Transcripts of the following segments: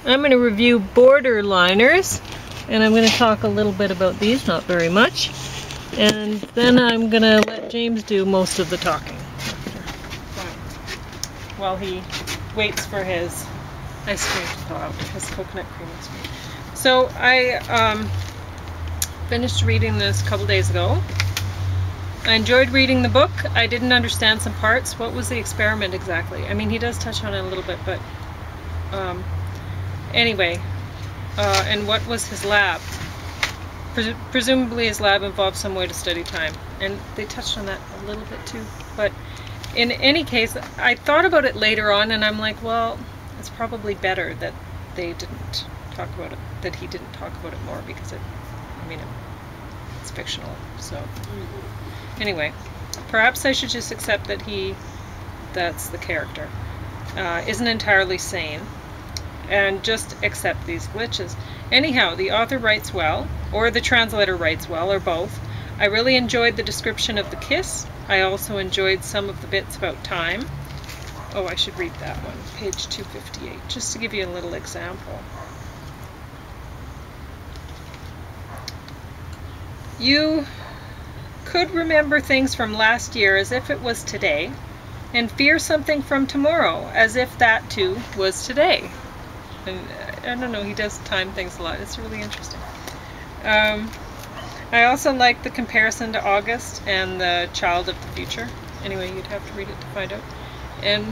I'm going to review Borderliners, and I'm going to talk a little bit about these, not very much, and then I'm going to let James do most of the talking while he waits for his ice cream to thaw out, his coconut cream ice cream. So I finished reading this a couple days ago. I enjoyed reading the book. I didn't understand some parts. What was the experiment exactly? I mean, he does touch on it a little bit, but anyway, and what was his lab? Presumably his lab involved some way to study time, and they touched on that a little bit too. But in any case, I thought about it later on, and I'm like, well, it's probably better that they didn't talk about it, that he didn't talk about it more, because it's fictional. So anyway, perhaps I should just accept that that's the character, isn't entirely sane, and just accept these glitches. Anyhow, the author writes well, or the translator writes well, or both. I really enjoyed the description of the kiss. I also enjoyed some of the bits about time. Oh, I should read that one, page 258, just to give you a little example. You could remember things from last year as if it was today, and fear something from tomorrow as if that too was today. And I don't know, he does time things a lot. It's really interesting. I also like the comparison to August and the Child of the Future. Anyway, you'd have to read it to find out. And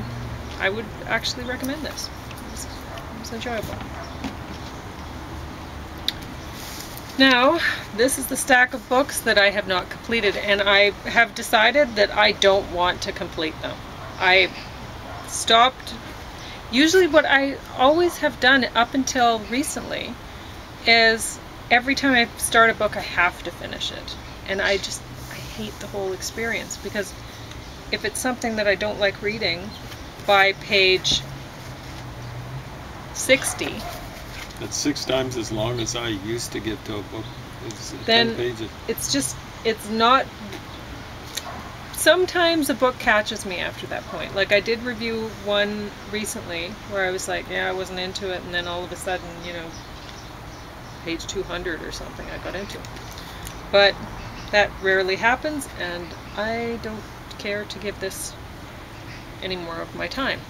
I would actually recommend this. It was enjoyable. Now, this is the stack of books that I have not completed, and I have decided that I don't want to complete them. I stopped. Usually what I always have done up until recently is every time I start a book I have to finish it. And I hate the whole experience, because if it's something that I don't like reading by page 60, that's 6 times as long as I used to get to a book. It's then 10 pages. It's not. Sometimes a book catches me after that point. Like I did review one recently where I was like, yeah, I wasn't into it, and then all of a sudden, page 200 or something I got into. But that rarely happens, and I don't care to give this any more of my time.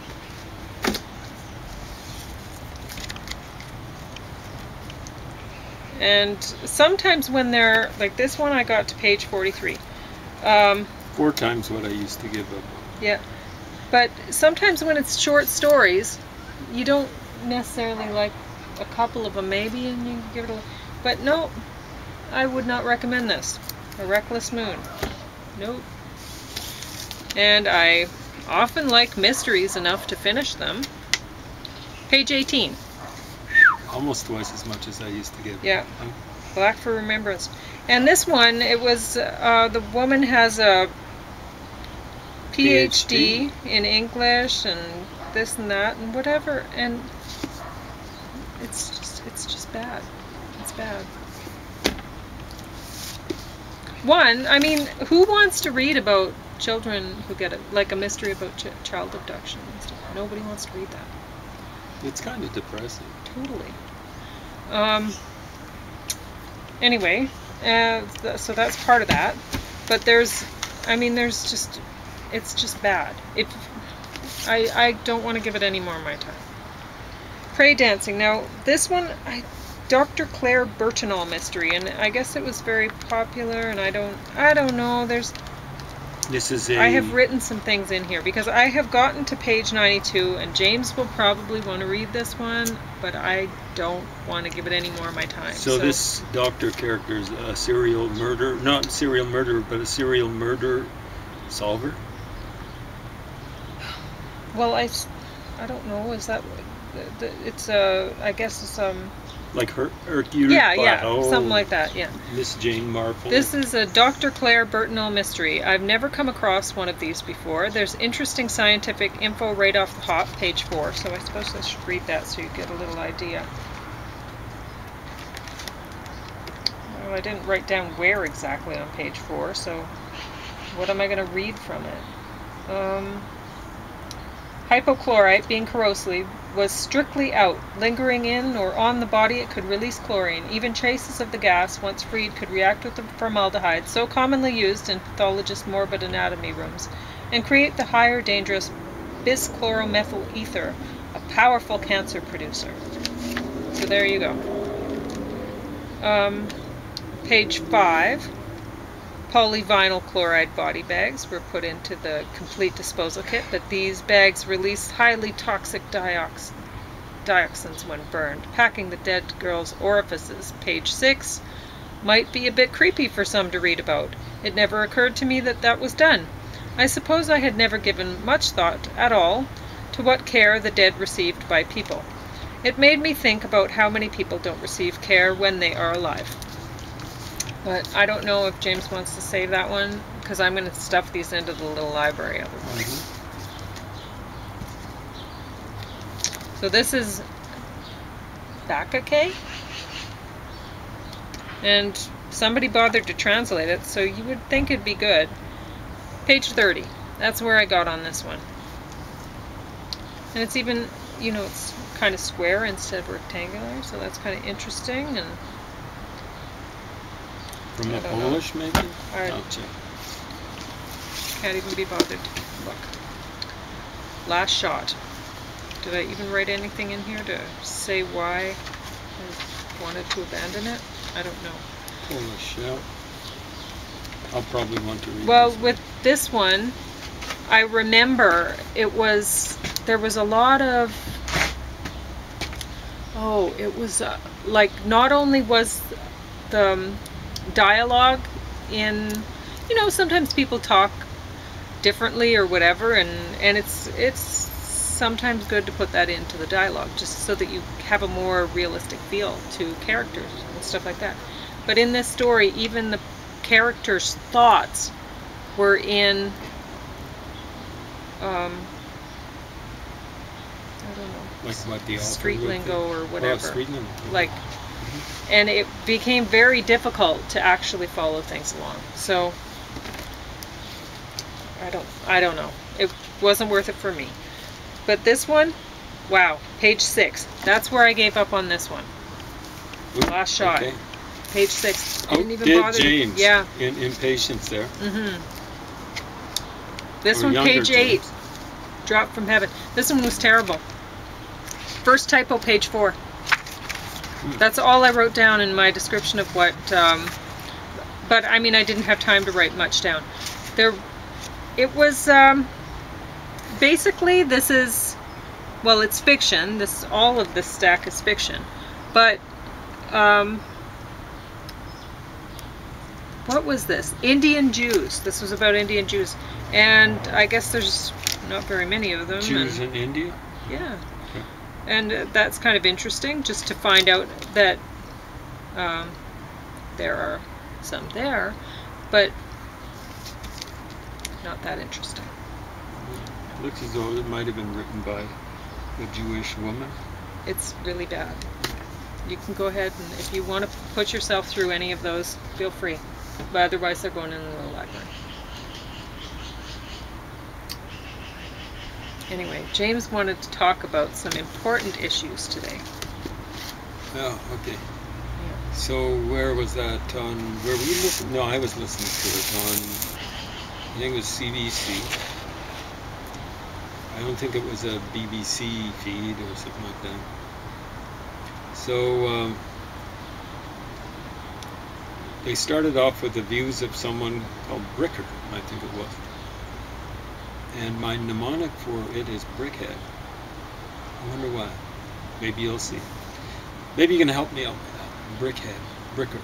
And sometimes when they're like this one, I got to page 43. 4 times what I used to give up. Yeah, but sometimes when it's short stories, you don't necessarily like a couple of them maybe, and you give it a. But no, I would not recommend this. A Reckless Moon. Nope. And I often like mysteries enough to finish them. Page 18. Almost twice as much as I used to give. Yeah. Black for Remembrance. And this one, it was, the woman has a PhD in English and this and that and whatever, and it's just bad. It's bad. One, I mean, who wants to read about children who get like a mystery about child abduction and stuff? Nobody wants to read that. It's kind of depressing. Totally. Anyway, so that's part of that. But it's just bad. I don't want to give it any more of my time. Prey Dancing. Now, this one, Dr. Claire Burchinall mystery, and I guess it was very popular, and I don't know. I have written some things in here because I have gotten to page 92, and James will probably want to read this one, but I don't want to give it any more of my time. So this doctor character is a serial murder, not serial murderer, but a serial murder solver? Well, I don't know. Is that it's I guess it's like Hercule Poirot, something like that. Yeah. Miss Jane Marple. This is a Dr. Claire Burchinall mystery. I've never come across one of these before. There's interesting scientific info right off the hop, page 4. So I suppose I should read that so you get a little idea. Well, I didn't write down where exactly on page 4, so what am I going to read from it? Hypochlorite being corrosive was strictly out. Lingering in or on the body, it could release chlorine. Even traces of the gas, once freed, could react with the formaldehyde, so commonly used in pathologists' morbid anatomy rooms, and create the higher dangerous bischloromethyl ether, a powerful cancer producer. So there you go. Page 5. Polyvinyl chloride body bags were put into the complete disposal kit, but these bags release highly toxic dioxins when burned, packing the dead girl's orifices. Page 6 might be a bit creepy for some to read about. It never occurred to me that that was done. I suppose I had never given much thought at all to what care the dead received by people. It made me think about how many people don't receive care when they are alive. But I don't know if James wants to save that one, because I'm going to stuff these into the little library otherwise. So this is Bakake, and somebody bothered to translate it, so you would think it'd be good. Page 30. That's where I got on this one. And it's even, you know, it's kind of square instead of rectangular, so that's kind of interesting. And from the Polish, maybe? Gotcha. Can't even be bothered. Look. Last shot. Did I even write anything in here to say why I wanted to abandon it? I don't know. Polish, yeah. I'll probably want to read Well, with this one, I remember there was a lot of, it was like, not only was the dialogue in, you know, sometimes people talk differently or whatever, and it's sometimes good to put that into the dialogue just so that you have a more realistic feel to characters and stuff like that. But in this story, even the characters' thoughts were in I don't know, like what the street lingo or whatever. Street lingo. Like, and it became very difficult to actually follow things along. So I don't know. It wasn't worth it for me. But this one, wow, page 6. That's where I gave up on this one. Ooh, last shot. Okay. Page 6. Oh, Didn't even bother. James. Yeah. In impatience there. This Or one, younger page 8. James. Dropped from heaven. This one was terrible. First typo, page 4. That's all I wrote down in my description of what, but I mean, I didn't have time to write much down. It was, basically, this is, well, it's fiction. All of this stack is fiction. But, what was this? Indian Jews. This was about Indian Jews. And I guess there's not very many of them. Jews in India? Yeah. And that's kind of interesting, just to find out that there are some there, but not that interesting. It looks as though it might have been written by a Jewish woman. It's really bad. You can go ahead, and if you want to put yourself through any of those, feel free. But otherwise, they're going in the little library. Anyway, James wanted to talk about some important issues today. Oh, okay. Yeah. So where was that on? Where were you listening? No, I was listening to it on, I think it was CBC. I don't think it was a BBC feed or something like that. So they started off with the views of someone called Bricker, I think it was. And my mnemonic for it is Brickhead. I wonder why. Maybe you'll see. Maybe you can help me out with that. Brickhead. Bricker.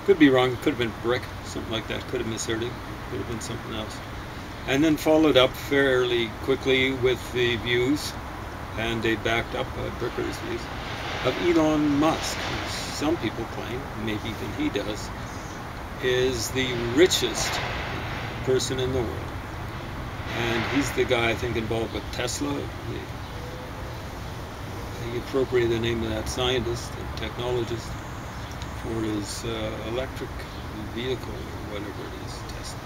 Could be wrong. It could have been brick. Something like that. Could have misheard it. Could have been something else. And then followed up fairly quickly with the views, and they backed up Bricker's views, of Elon Musk, who some people claim, maybe even he does, is the richest person in the world. And he's the guy, I think, involved with Tesla. He appropriated the name of that scientist and technologist for his electric vehicle, or whatever it is, Tesla.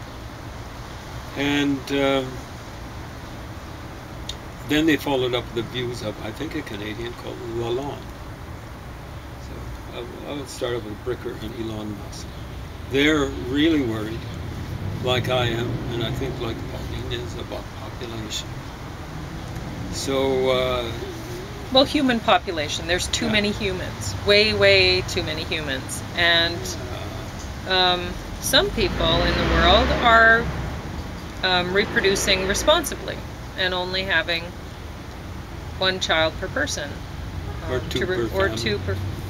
And then they followed up the views of, I think, a Canadian called Lalonde. So I would start off with Bricker and Elon Musk. They're really worried, like I am, and I think like Pauline is, about population. So well, human population. There's too many humans. Way, way too many humans. And some people in the world are reproducing responsibly and only having one child per person. Or two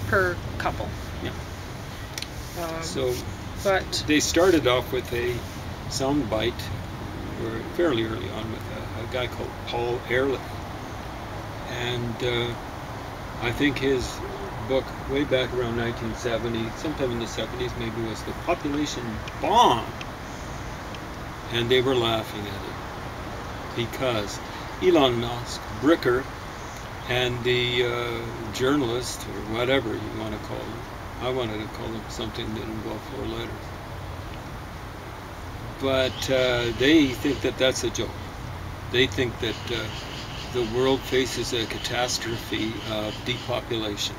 per couple. Yeah. So but they started off with a sound bite, or fairly early on, with a guy called Paul Ehrlich. And I think his book, way back around 1970, sometime in the 70s maybe, was The Population Bomb. And they were laughing at it because Elon Musk, Bricker, and the journalist, or whatever you want to call him, I wanted to call him something that involved 4 letters. But they think that that's a joke. They think that the world faces a catastrophe of depopulation.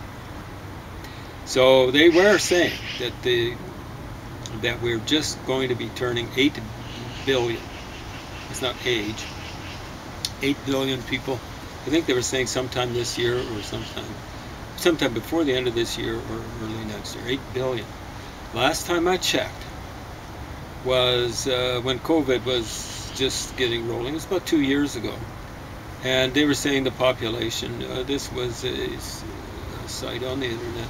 So they were saying that we're just going to be turning 8 billion. It's not age. 8 billion people. I think they were saying sometime this year, or sometime before the end of this year or early next year. 8 billion. Last time I checked was when COVID was just getting rolling. It was about 2 years ago. And they were saying the population, this was a site on the internet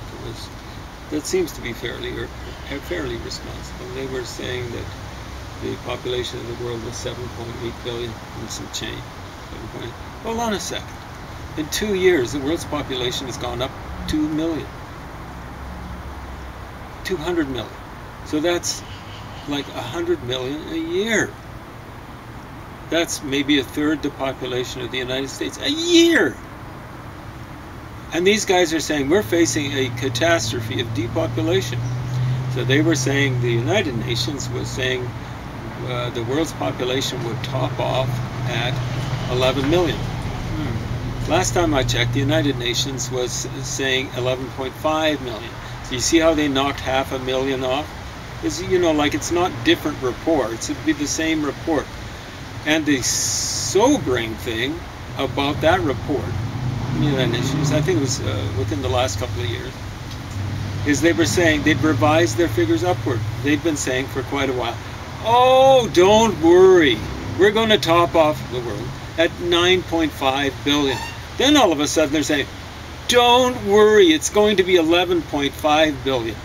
that seems to be fairly responsible. They were saying that the population of the world was 7.8 billion and some change. Hold on a second. In 2 years, the world's population has gone up 2 million. 200 million. So that's like 100 million a year. That's maybe a third the population of the United States a year. And these guys are saying we're facing a catastrophe of depopulation. So they were saying, the United Nations was saying the world's population would top off at 11 million. Last time I checked, the United Nations was saying 11.5 million. So you see how they knocked 500,000 off? It's, like, it's not different reports. It'd be the same report. And the sobering thing about that report, the United Nations, I think it was within the last couple of years, is they were saying they'd revised their figures upward. They'd been saying for quite a while, oh, don't worry, we're going to top off the world at 9.5 billion. Then all of a sudden they're saying, don't worry, it's going to be 11.5 billion.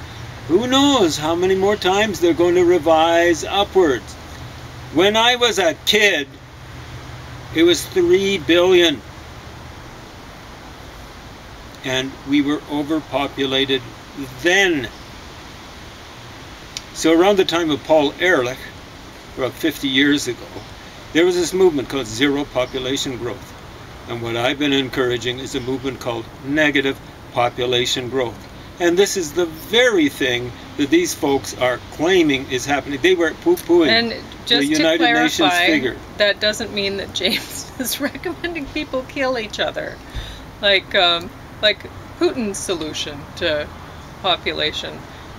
Who knows how many more times they're going to revise upwards. When I was a kid, it was 3 billion. And we were overpopulated then. So around the time of Paul Ehrlich, about 50 years ago, there was this movement called zero population growth. And what I've been encouraging is a movement called negative population growth. And this is the very thing that these folks are claiming is happening. They were poo-pooing the United Nations figure. That doesn't mean that James is recommending people kill each other. Like Putin's solution to population.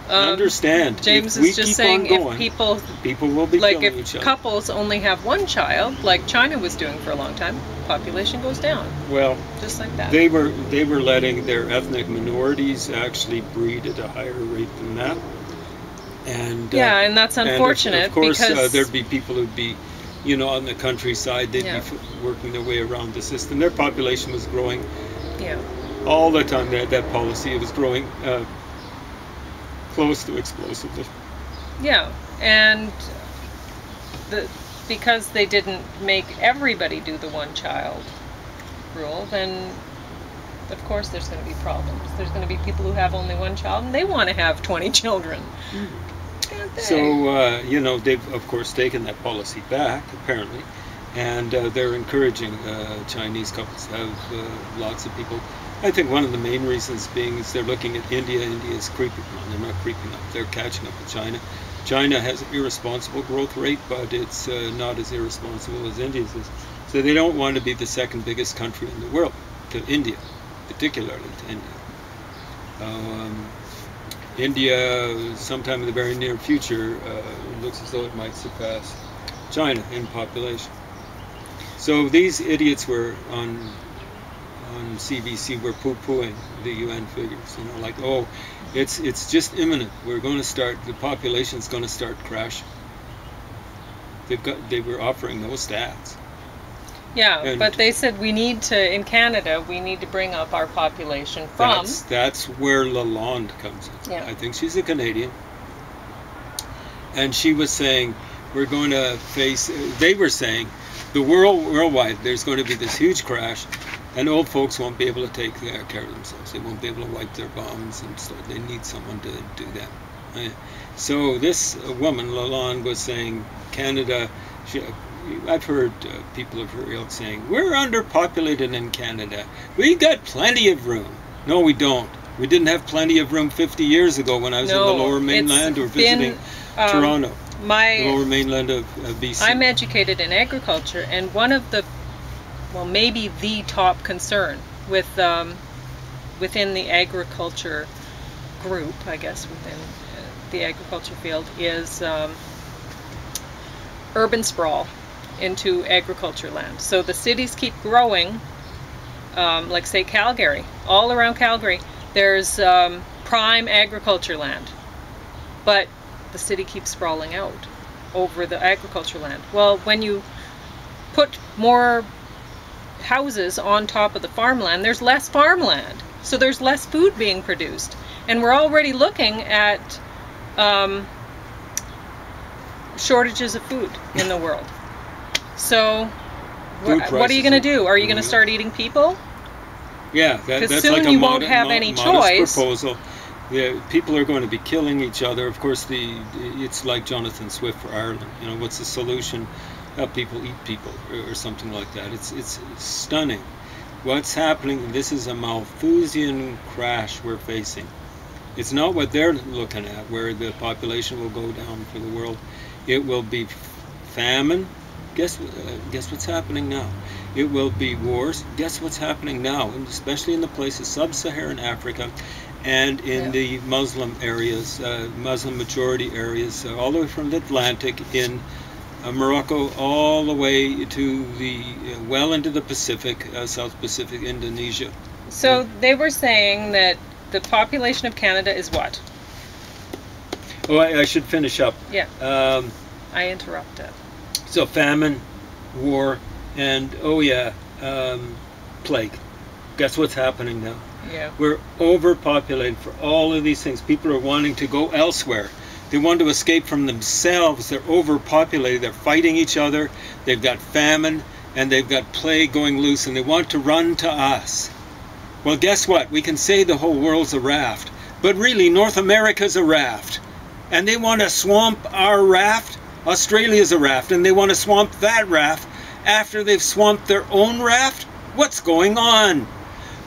Understand. James is just saying if people will be like killing each other. If couples only have one child, like China was doing for a long time, population goes down. Well, just like that. They were letting their ethnic minorities actually breed at a higher rate than that. And yeah, and that's unfortunate. And of course, because there'd be people who'd be, on the countryside. They'd be working their way around the system. Their population was growing. Yeah. All the time they had that policy. It was growing close to explosively. Yeah, and because they didn't make everybody do the one-child rule, then of course there's going to be problems. There's going to be people who have only one child and they want to have 20 children. So, they've of course taken that policy back, apparently, and they're encouraging Chinese couples to have lots of people. I think one of the main reasons being is they're looking at India. India is creeping on. They're not creeping up. They're catching up with China. China has an irresponsible growth rate, but it's not as irresponsible as India's is. So they don't want to be the second biggest country in the world, to India, particularly to India. India, sometime in the very near future, looks as though it might surpass China in population. So these idiots were on CBC were poo-pooing the UN figures, like, oh, it's just imminent. We're going to start, the population's going to start crashing. They were offering those stats. Yeah, but they said we need to, in Canada, we need to bring up our population from... That's where Lalonde comes in. Yeah. I think she's a Canadian. And she was saying, we're going to face... They were saying, worldwide, there's going to be this huge crash, and old folks won't be able to take care of themselves. They won't be able to wipe their bums, and so they need someone to do that. Right? So this woman, Lalonde, was saying, Canada... I've heard people of her ilk saying, we're underpopulated in Canada. We got plenty of room. No, we don't. We didn't have plenty of room 50 years ago when I was in the Lower Mainland or visiting Toronto, the Lower Mainland of BC. I'm educated in agriculture, and one of the, well, maybe the top concern with within the agriculture group, I guess, within the agriculture field, is urban sprawl into agriculture land. So the cities keep growing, like say Calgary. All around Calgary there's prime agriculture land, but the city keeps sprawling out over the agriculture land. Well, when you put more houses on top of the farmland, there's less farmland, so there's less food being produced, and we're already looking at shortages of food in the world. So what are you going to do? Are you going to start eating people? Yeah, that's soon like a you won't have any choice. Proposal. Yeah, people are going to be killing each other. Of course, it's like Jonathan Swift for Ireland. What's the solution? Have people eat people or something like that. It's stunning. What's happening? This is a Malthusian crash we're facing. It's not what they're looking at, where the population will go down for the world. It will be famine. Guess what's happening now? It will be wars. Guess what's happening now? And especially in the places sub-Saharan Africa and in the Muslim areas, Muslim majority areas, all the way from the Atlantic in Morocco all the way to the well into the Pacific, South Pacific, Indonesia. So they were saying that the population of Canada is what? Oh, I should finish up. Yeah. I interrupted. So famine, war, and plague. Guess what's happening now? Yeah. We're overpopulated for all of these things. People are wanting to go elsewhere. They want to escape from themselves. They're overpopulated. They're fighting each other. They've got famine and they've got plague going loose, and they want to run to us. Well, guess what? We can say the whole world's a raft, but really North America's a raft. And they want to swamp our raft. Australia's a raft, and they want to swamp that raft after they've swamped their own raft? What's going on?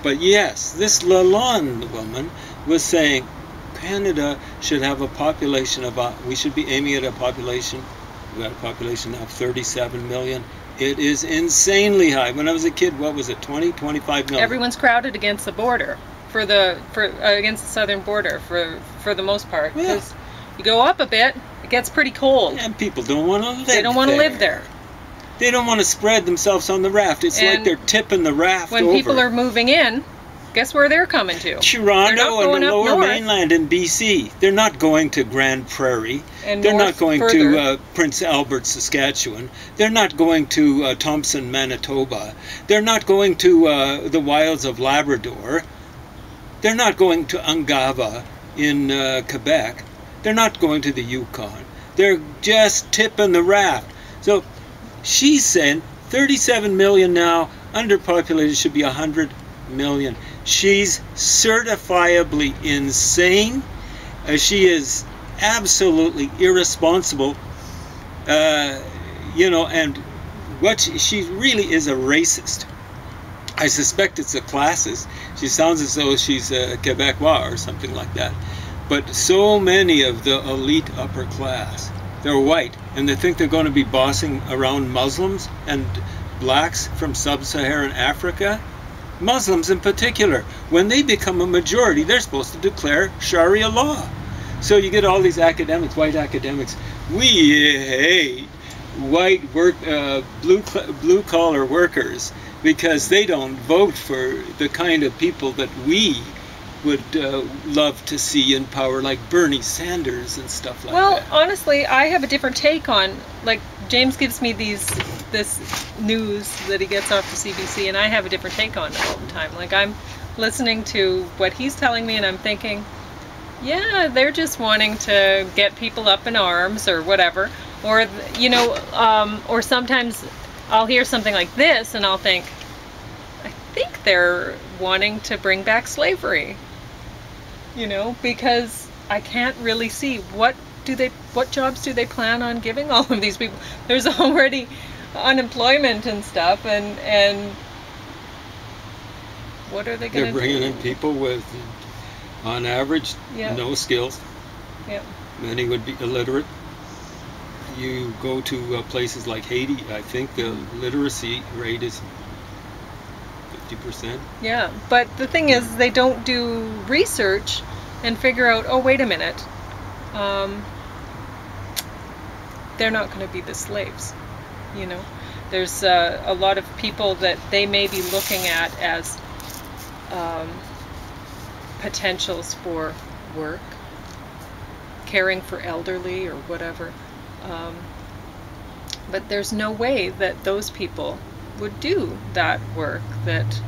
But yes, this Lalonde woman was saying Canada should have a population of, we should be aiming at a population, we've got a population now of 37 million. It is insanely high. When I was a kid, what was it, 20, 25 million? Everyone's crowded against the border, against the southern border for the most part. Because you go up a bit, it gets pretty cold. And people don't want to live there. They don't want to live there. They don't want to spread themselves on the raft. It's like they're tipping the raft over. When people are moving in, guess where they're coming to? Toronto and the Lower Mainland in BC. They're not going to Grand Prairie. And they're not going to Prince Albert, Saskatchewan. They're not going to Thompson, Manitoba. They're not going to the wilds of Labrador. They're not going to Ungava in Quebec. They're not going to the Yukon. They're just tipping the raft. So she's saying 37 million now, underpopulated, should be 100 million. She's certifiably insane. She is absolutely irresponsible. And what she really is a racist. I suspect it's the classes. She sounds as though she's a Quebecois or something like that. But so many of the elite upper class, they're white, and they think they're going to be bossing around Muslims and blacks from sub-Saharan Africa, Muslims in particular, when they become a majority, they're supposed to declare Sharia law. So you get all these academics, white academics, we hate white blue collar workers because they don't vote for the kind of people that we would love to see in power, like Bernie Sanders and stuff like that. Well, honestly, I have a different take on, like, James gives me this news that he gets off the CBC, and I have a different take on it all the time. Like, I'm listening to what he's telling me, and I'm thinking, yeah, they're just wanting to get people up in arms or whatever. Or, you know, or sometimes I'll hear something like this, and I'll think, I think they're wanting to bring back slavery. You know, because I can't really see what jobs do they plan on giving all of these people. There's already unemployment and stuff, and what are they going to do? They're bringing in people with, on average, no skills. Yeah. Many would be illiterate. You go to places like Haiti, I think the literacy rate is 50%. Yeah, but the thing is, they don't do research and figure out, oh, wait a minute, they're not going to be the slaves, you know. There's a lot of people that they may be looking at as potentials for work, caring for elderly or whatever, but there's no way that those people would do that work that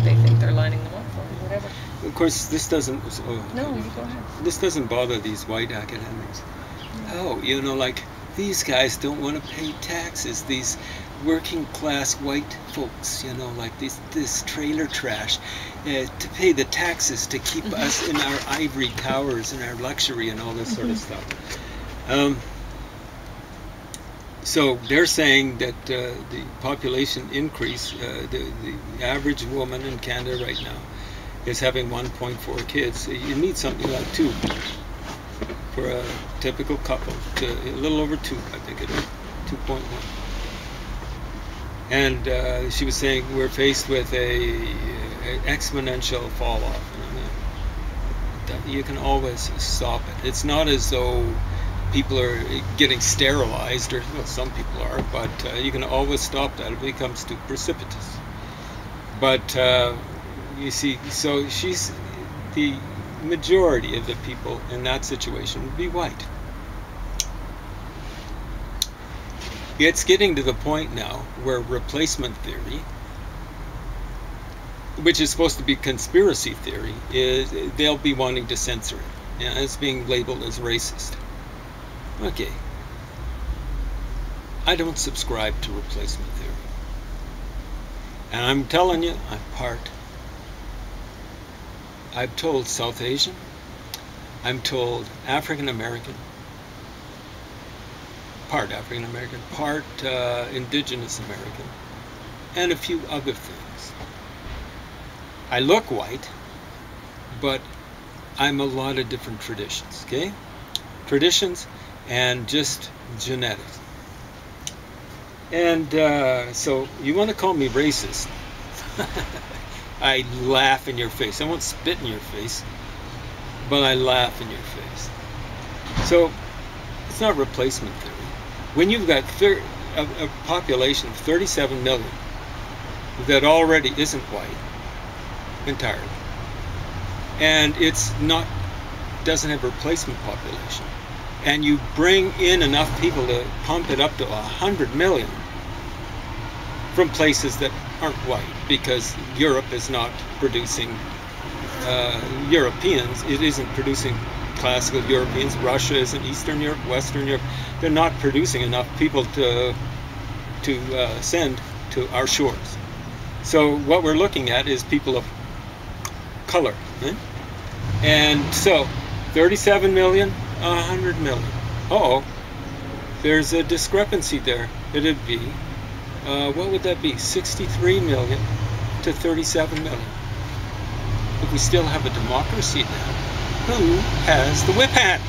they think they're lining them up for, or whatever. Of course, this doesn't. No, you go ahead. This doesn't bother these white academics. Oh, you know, like, these guys don't want to pay taxes. These working class white folks, you know, like this trailer trash, to pay the taxes to keep us in our ivory towers and our luxury and all this sort of stuff. So they're saying that the population increase, the average woman in Canada right now is having 1.4 kids. You need something like 2 for a typical couple, to a little over 2, I think it is, 2.1. And she was saying we're faced with a exponential fall off. You can always stop it. It's not as though people are getting sterilized, or well, some people are, but you can always stop that. It becomes too precipitous. But you see, so the majority of the people in that situation would be white. It's getting to the point now where replacement theory, which is supposed to be conspiracy theory, is they'll be wanting to censor it. Yeah, it's being labeled as racist. Okay. I don't subscribe to replacement theory. And I'm telling you, I'm part. I'm told South Asian. I'm told African American. Part African American, part Indigenous American, and a few other things. I look white, but I'm a lot of different traditions, okay? Traditions and just genetics. And so you want to call me racist? I laugh in your face. I won't spit in your face, but I laugh in your face. So it's not replacement theory. When you've got a population of 37 million that already isn't white entirely, and doesn't have a replacement population, and you bring in enough people to pump it up to 100 million from places that aren't white, because Europe is not producing Europeans, it isn't producing classical Europeans, Russia isn't, Eastern Europe, Western Europe, they're not producing enough people to send to our shores. So what we're looking at is people of color. And so 37 million, 100 million. Uh-oh, there's a discrepancy there. It'd be, what would that be? 63 million to 37 million. If we still have a democracy now, who has the whip hand?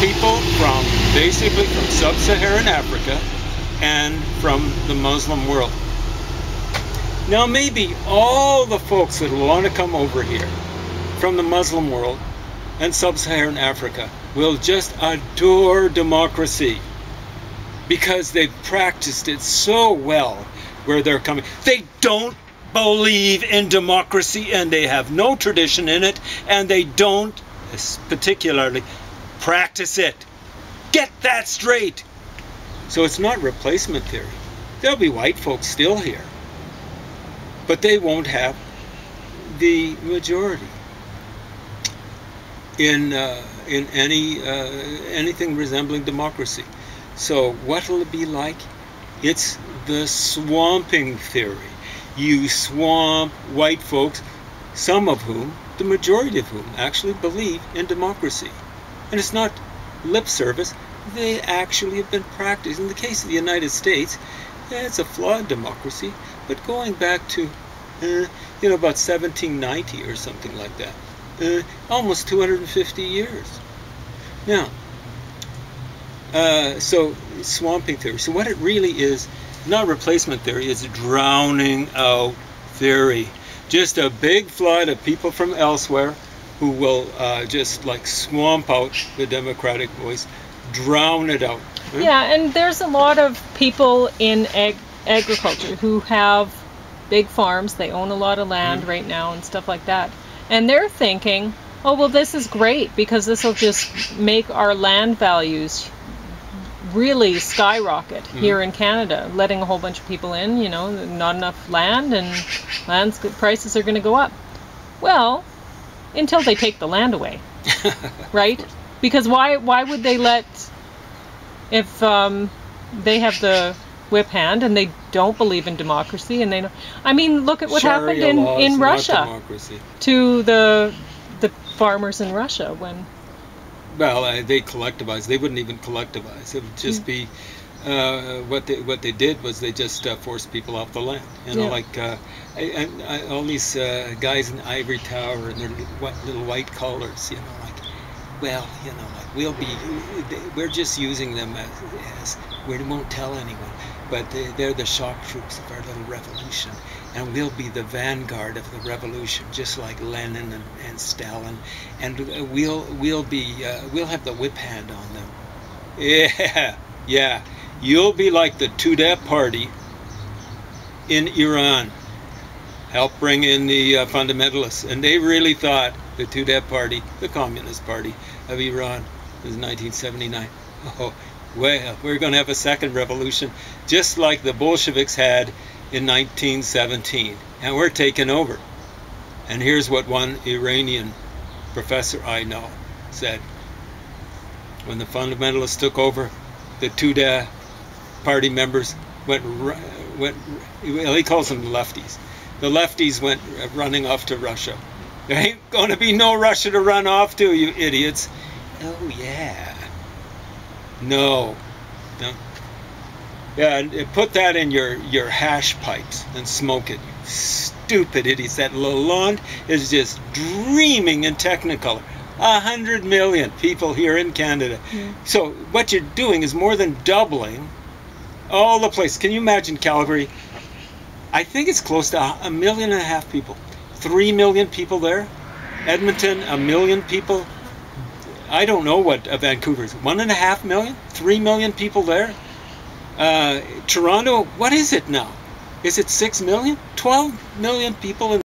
people from basically from sub-Saharan Africa and from the Muslim world. Now maybe all the folks that want to come over here from the Muslim world and sub-Saharan Africa will just adore democracy because they've practiced it so well where they're coming. They don't believe in democracy and they have no tradition in it and they don't particularly practice it. Get that straight. So it's not replacement theory. There'll be white folks still here, but they won't have the majority in anything resembling democracy. So what will it be like? It's the swamping theory. You swamp white folks, some of whom, the majority of whom, actually believe in democracy. And it's not lip service. They actually have been practiced. In the case of the United States, it's a flawed democracy, but going back to, about 1790 or something like that, almost 250 years. Now, so swamping theory. So what it really is, not replacement theory, it's drowning out theory. Just a big flood of people from elsewhere who will just like swamp out the democratic voice, drown it out. Yeah, and there's a lot of people in agriculture who have big farms. They own a lot of land right now and stuff like that. And they're thinking, oh, well, this is great because this will just make our land values really skyrocket here in Canada, letting a whole bunch of people in, not enough land, and land prices are going to go up. Well, until they take the land away, right? Because why would they let, if they have the whip hand and they don't believe in democracy, and they don't, I mean, look at what happened in Russia to the farmers in Russia when. Well, they collectivized. They wouldn't even collectivize. It would just be what they did was they just forced people off the land. Like all these guys in the ivory tower and their little white collars. We're just using them as we won't tell anyone, but they're the shock troops of our little revolution, and we'll be the vanguard of the revolution, just like Lenin and Stalin, and we'll have the whip hand on them. Yeah, you'll be like the Tudeh party in Iran, help bring in the fundamentalists, and they really thought the Tudeh party, the Communist Party of Iran, was 1979. Oh, well, we're going to have a second revolution, just like the Bolsheviks had in 1917, and we're taking over. And here's what one Iranian professor I know said: when the fundamentalists took over, the Tudeh party members went, well, he calls them the lefties. The lefties went running off to Russia. There ain't going to be no Russia to run off to, you idiots. Oh, yeah. No. Yeah, and put that in your hash pipes and smoke it. You stupid idiots. That Lalonde is just dreaming in Technicolor. 100 million people here in Canada. So what you're doing is more than doubling all the places. Can you imagine Calgary? I think it's close to 1.5 million people. 3 million people there. Edmonton, 1 million people. I don't know what Vancouver's. 1.5 million? 3 million people there. Toronto, what is it now? Is it 6 million? 12 million people in